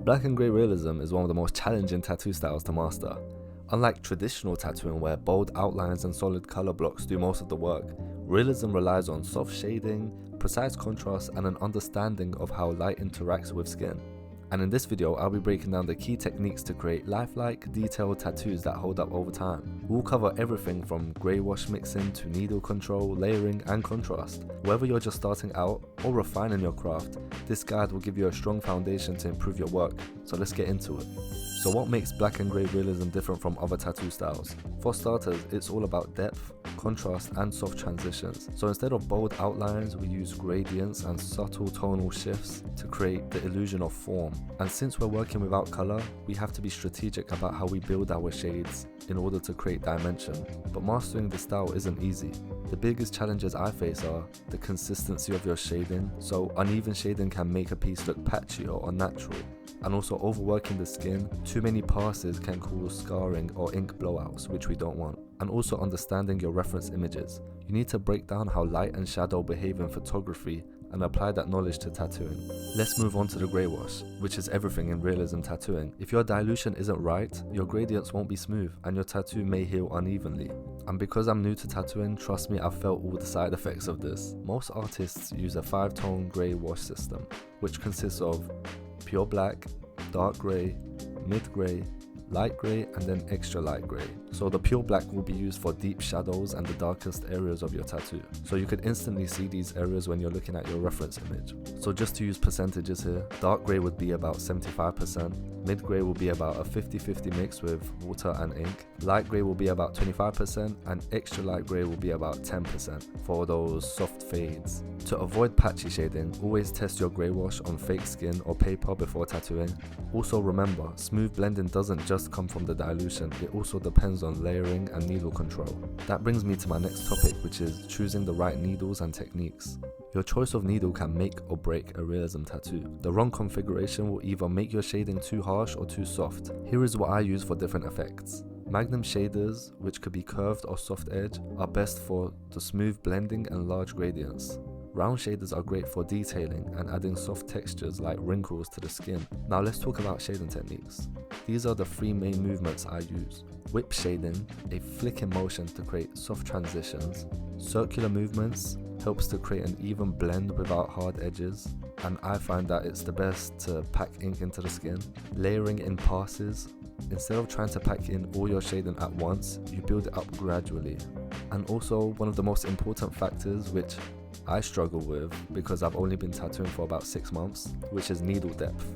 Black and grey realism is one of the most challenging tattoo styles to master. Unlike traditional tattooing where bold outlines and solid colour blocks do most of the work, realism relies on soft shading, precise contrast and an understanding of how light interacts with skin. And in this video, I'll be breaking down the key techniques to create lifelike, detailed tattoos that hold up over time. We'll cover everything from grey wash mixing to needle control, layering and contrast. Whether you're just starting out or refining your craft, this guide will give you a strong foundation to improve your work. So let's get into it. So what makes black and grey realism different from other tattoo styles? For starters, it's all about depth, contrast and soft transitions. So instead of bold outlines, we use gradients and subtle tonal shifts to create the illusion of form. And since we're working without colour, we have to be strategic about how we build our shades in order to create dimension. But mastering this style isn't easy. The biggest challenges I face are the consistency of your shading, so uneven shading can make a piece look patchy or unnatural. And also overworking the skin, too many passes can cause scarring or ink blowouts, which we don't want. And also understanding your reference images. You need to break down how light and shadow behave in photography and apply that knowledge to tattooing. Let's move on to the grey wash, which is everything in realism tattooing. If your dilution isn't right, your gradients won't be smooth and your tattoo may heal unevenly. And because I'm new to tattooing, trust me, I've felt all the side effects of this. Most artists use a 5-tone grey wash system, which consists of pure black, dark grey, mid grey, light grey and then extra light grey. So the pure black will be used for deep shadows and the darkest areas of your tattoo. So you could instantly see these areas when you're looking at your reference image. So just to use percentages here, dark grey would be about 75%, mid grey will be about a 50-50 mix with water and ink, light grey will be about 25% and extra light grey will be about 10% for those soft fades. To avoid patchy shading, always test your grey wash on fake skin or paper before tattooing. Also remember, smooth blending doesn't just come from the dilution, it also depends on layering and needle control. That brings me to my next topic, which is choosing the right needles and techniques. Your choice of needle can make or break a realism tattoo. The wrong configuration will either make your shading too harsh or too soft. Here is what I use for different effects. Magnum shaders, which could be curved or soft edge, are best for the smooth blending and large gradients. Round shaders are great for detailing and adding soft textures like wrinkles to the skin. Now let's talk about shading techniques. These are the 3 main movements I use. Whip shading, a flicking motion to create soft transitions. Circular movements helps to create an even blend without hard edges. And I find that it's the best to pack ink into the skin. Layering in passes. Instead of trying to pack in all your shading at once, you build it up gradually. And also one of the most important factors, which I struggle with because I've only been tattooing for about 6 months, which is needle depth.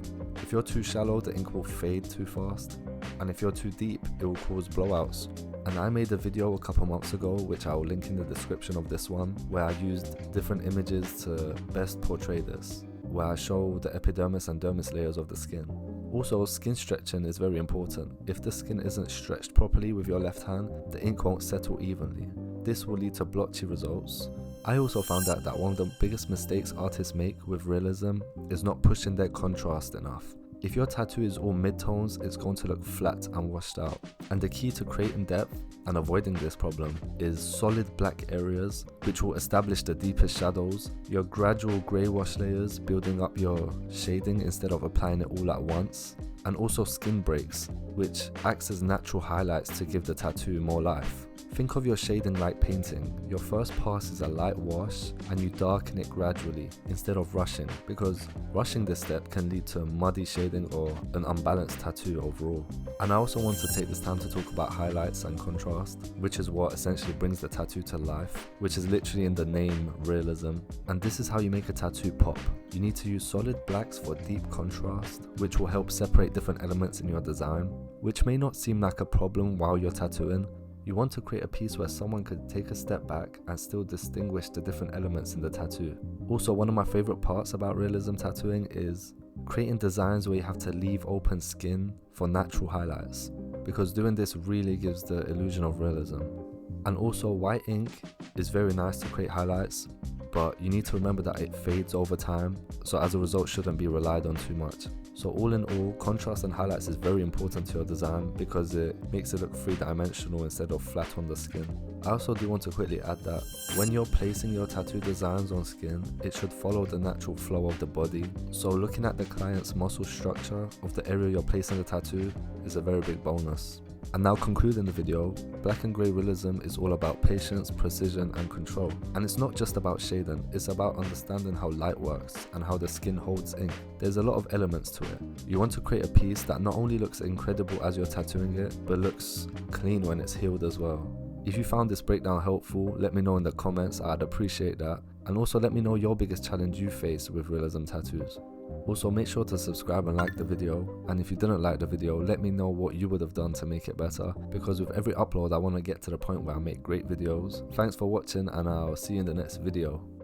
If you're too shallow, the ink will fade too fast, and if you're too deep, it will cause blowouts. And I made a video a couple months ago, which I'll link in the description of this one, where I used different images to best portray this, where I show the epidermis and dermis layers of the skin. Also, skin stretching is very important. If the skin isn't stretched properly with your left hand, the ink won't settle evenly. This will lead to blotchy results. I also found out that one of the biggest mistakes artists make with realism is not pushing their contrast enough. If your tattoo is all mid-tones, it's going to look flat and washed out. And the key to creating depth and avoiding this problem is solid black areas, which will establish the deepest shadows, your gradual grey wash layers building up your shading instead of applying it all at once, and also skin breaks, which acts as natural highlights to give the tattoo more life. Think of your shading like painting. Your first pass is a light wash and you darken it gradually instead of rushing, because rushing this step can lead to muddy shading or an unbalanced tattoo overall. And I also want to take this time to talk about highlights and contrast, which is what essentially brings the tattoo to life, which is literally in the name realism. And this is how you make a tattoo pop. You need to use solid blacks for deep contrast, which will help separate different elements in your design, which may not seem like a problem while you're tattooing. You want to create a piece where someone could take a step back and still distinguish the different elements in the tattoo. Also, one of my favorite parts about realism tattooing is creating designs where you have to leave open skin for natural highlights, because doing this really gives the illusion of realism. And also, white ink is very nice to create highlights, but you need to remember that it fades over time, so as a result shouldn't be relied on too much. So all in all, contrast and highlights is very important to your design because it makes it look three-dimensional instead of flat on the skin. I also do want to quickly add that when you're placing your tattoo designs on skin, it should follow the natural flow of the body. So looking at the client's muscle structure of the area you're placing the tattoo is a very big bonus. And now concluding the video, Black and Grey Realism is all about patience, precision and control. And it's not just about shading, it's about understanding how light works and how the skin holds ink. There's a lot of elements to it. You want to create a piece that not only looks incredible as you're tattooing it, but looks clean when it's healed as well. If you found this breakdown helpful, let me know in the comments, I'd appreciate that. And also let me know your biggest challenge you face with realism tattoos. Also make sure to subscribe and like the video, and if you didn't like the video, let me know what you would have done to make it better, because with every upload I want to get to the point where I make great videos. Thanks for watching and I'll see you in the next video.